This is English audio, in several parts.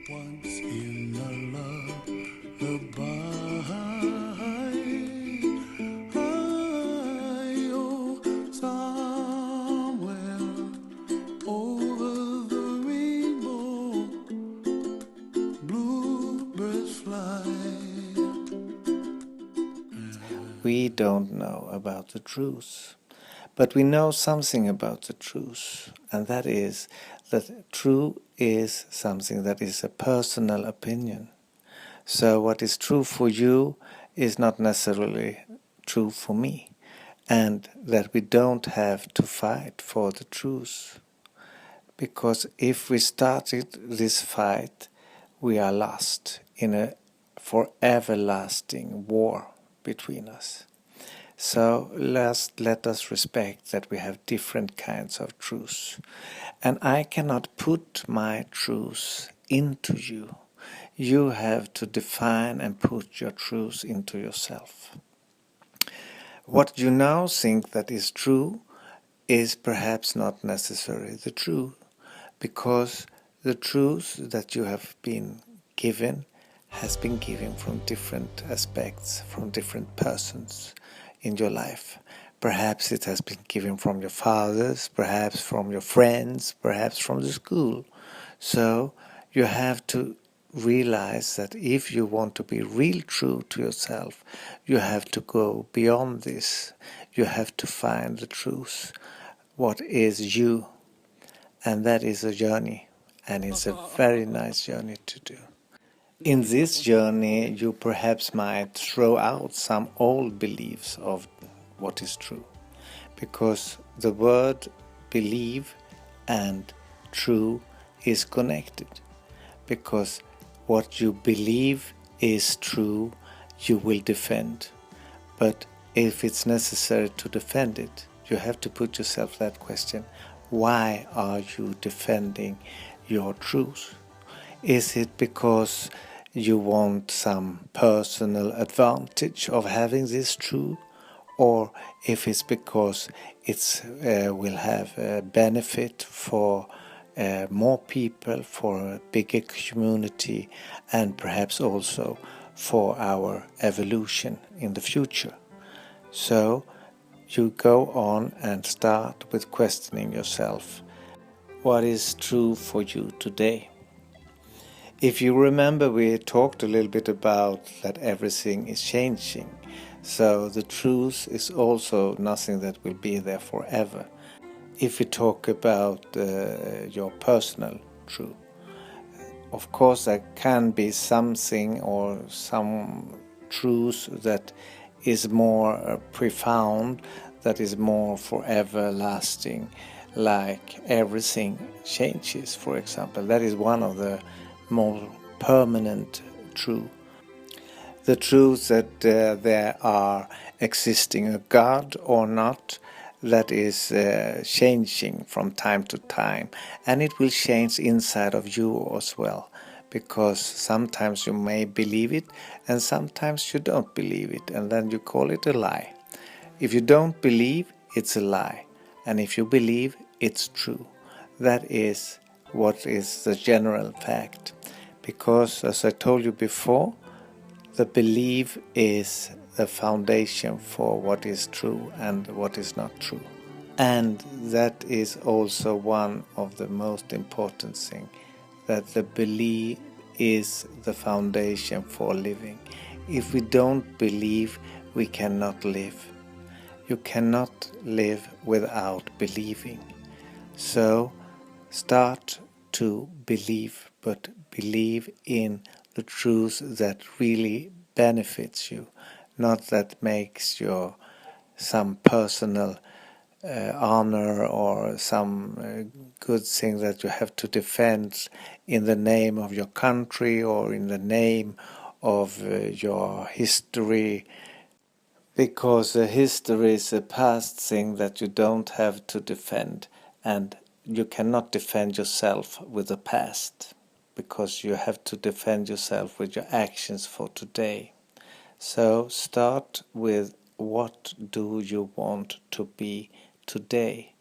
Once in a lullaby, oh, somewhere over the rainbow, bluebirds fly. We don't know about the truth, but we know something about the truth, and that is that true is something that is a personal opinion. So what is true for you is not necessarily true for me, and that we don't have to fight for the truth. Because if we started this fight, we are lost in a forever lasting war between us. So let us respect that we have different kinds of truths. And I cannot put my truth into you. You have to define and put your truth into yourself. What you now think that is true is perhaps not necessarily the truth, because the truth that you have been given has been given from different aspects, from different persons in your life. Perhaps it has been given from your fathers, perhaps from your friends, perhaps from the school. So you have to realize that if you want to be real true to yourself, you have to go beyond this. You have to find the truth. What is you? And that is a journey, and it's a very nice journey to do. In this journey, you perhaps might throw out some old beliefs of what is true, because the word believe and true is connected, because what you believe is true, you will defend. But if it's necessary to defend it, you have to put yourself that question: why are you defending your truth? Is it because you want some personal advantage of having this truth? Or if it's because it will have a benefit for more people, for a bigger community, and perhaps also for our evolution in the future. So you go on and start with questioning yourself. What is true for you today? If you remember, we talked a little bit about that everything is changing. So the truth is also nothing that will be there forever. If we talk about your personal truth, of course there can be something or some truth that is more profound, that is more forever lasting, like everything changes, for example. That is one of the more permanent truth. The truth that there are existing a God or not, that is changing from time to time, and it will change inside of you as well, because sometimes you may believe it and sometimes you don't believe it, and then you call it a lie. If you don't believe, it's a lie, and if you believe, it's true. That is what is the general fact, because as I told you before, the belief is the foundation for what is true and what is not true. And that is also one of the most important things, that the belief is the foundation for living. If we don't believe, we cannot live. You cannot live without believing. So start to believe, but believe in the truth that really benefits you, not that makes your some personal honor or some good thing that you have to defend in the name of your country or in the name of your history, because the history is a past thing that you don't have to defend, and you cannot defend yourself with the past, because you have to defend yourself with your actions for today. So start with, what do you want to be today?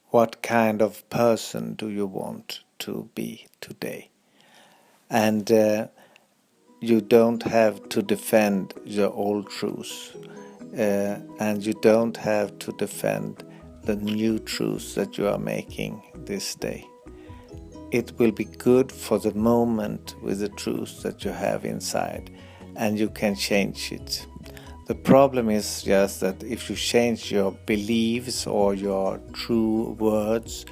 What kind of person do you want to be today? And you don't have to defend your old truths, and you don't have to defend the new truths that you are making this day. It will be good for the moment with the truth that you have inside, and you can change it. The problem is just that if you change your beliefs or your true words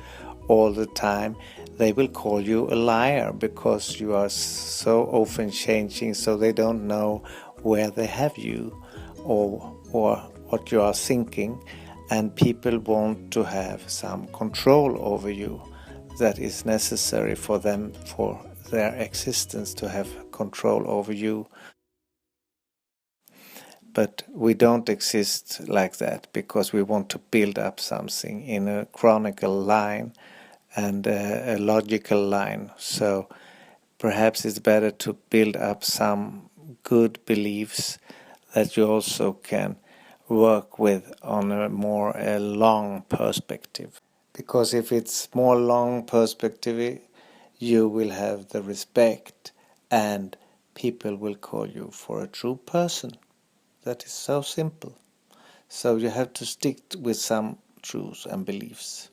all the time, they will call you a liar because you are so often changing, so they don't know where they have you or what you are thinking, and people want to have some control over you. That is necessary for them, for their existence, to have control over you. But we don't exist like that because we want to build up something in a chronicle line and a logical line. So perhaps it's better to build up some good beliefs that you also can work with on a more long perspective. Because if it's more long perspective, you will have the respect and people will call you for a true person. That is so simple. So you have to stick with some truths and beliefs.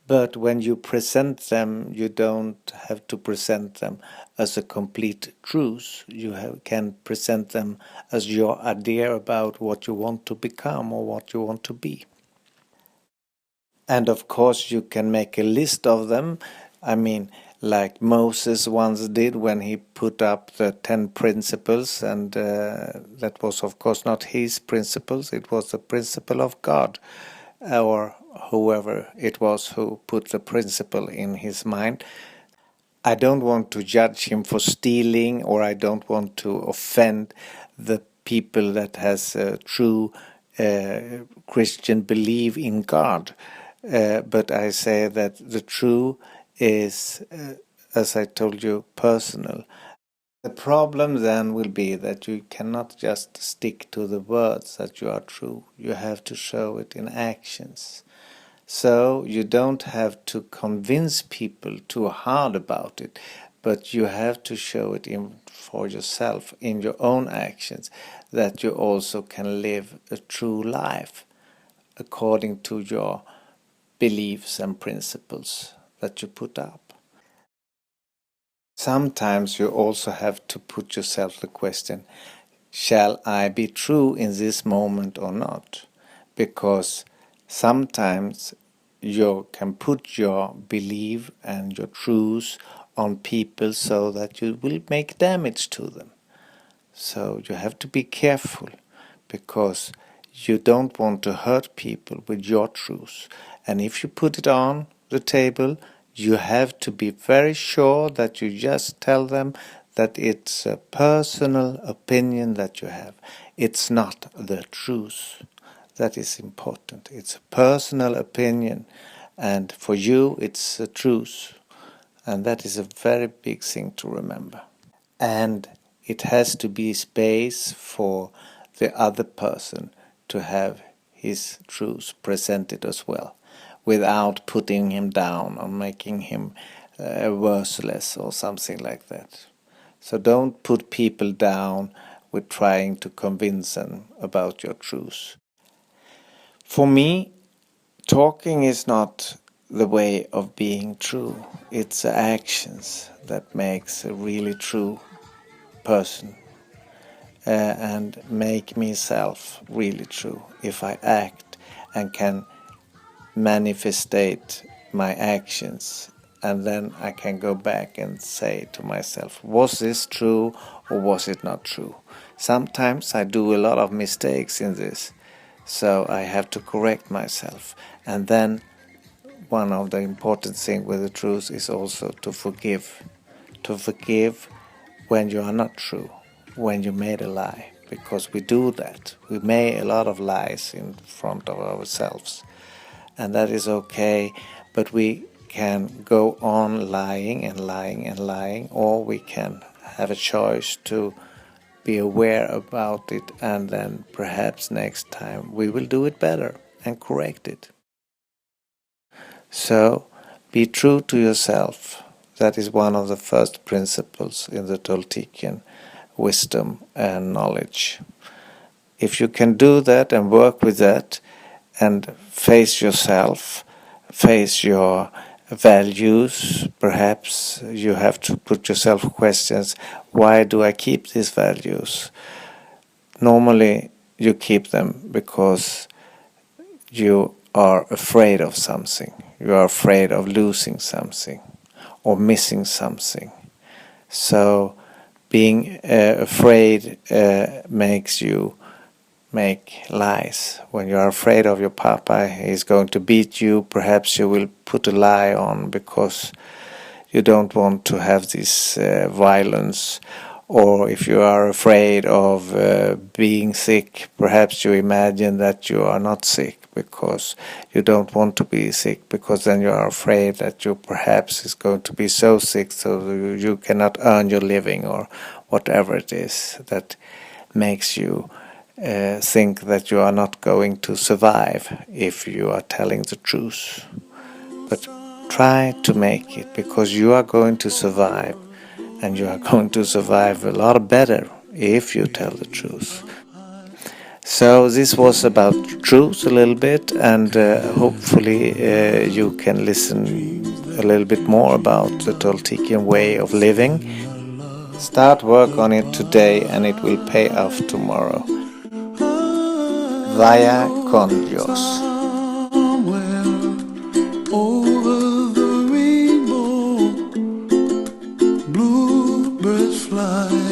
But when you present them, you don't have to present them as a complete truth. You can present them as your idea about what you want to become or what you want to be. And of course, you can make a list of them. I mean, like Moses once did when he put up the 10 principles, and that was, of course, not his principles, it was the principle of God, or whoever it was who put the principle in his mind. I don't want to judge him for stealing, or I don't want to offend the people that has a true Christian belief in God. But I say that the true is, as I told you, personal. The problem then will be that you cannot just stick to the words that you are true. You have to show it in actions. So you don't have to convince people too hard about it, but you have to show it for yourself in your own actions that you also can live a true life according to your beliefs and principles that you put up. Sometimes you also have to put yourself the question, shall I be true in this moment or not? Because sometimes you can put your belief and your truths on people so that you will make damage to them. So you have to be careful because you don't want to hurt people with your truth. And if you put it on the table, you have to be very sure that you just tell them that it's a personal opinion that you have. It's not the truth. That is important. It's a personal opinion, and for you it's the truth. And that is a very big thing to remember. And it has to be space for the other person to have his truth presented as well, without putting him down or making him worthless or something like that. So don't put people down with trying to convince them about your truth. For me, talking is not the way of being true. It's the actions that makes a really true person and make myself really true. If I act and can manifestate my actions, and then I can go back and say to myself, was this true or was it not true? Sometimes I do a lot of mistakes in this, so I have to correct myself. And then one of the important things with the truth is also to forgive. To forgive when you are not true, when you made a lie, because we do that. We make a lot of lies in front of ourselves, and that is okay, but we can go on lying and lying and lying, or we can have a choice to be aware about it, and then perhaps next time we will do it better and correct it. So be true to yourself. That is one of the first principles in the Toltecan wisdom and knowledge. If you can do that and work with that and face yourself, face your values, perhaps you have to put yourself questions, why do I keep these values? Normally you keep them because you are afraid of something. You are afraid of losing something or missing something. So being afraid makes you make lies. When you are afraid of your papa, he's going to beat you, perhaps you will put a lie on because you don't want to have this violence. Or if you are afraid of being sick, perhaps you imagine that you are not sick because you don't want to be sick, because then you are afraid that you perhaps is going to be so sick so you cannot earn your living, or whatever it is that makes you think that you are not going to survive if you are telling the truth. But try to make it, because you are going to survive, and you are going to survive a lot better if you tell the truth. So this was about truth a little bit, and hopefully you can listen a little bit more about the Toltecan way of living. Start work on it today and it will pay off tomorrow. Vaya con Dios. Somewhere over the rainbow, bluebirds fly.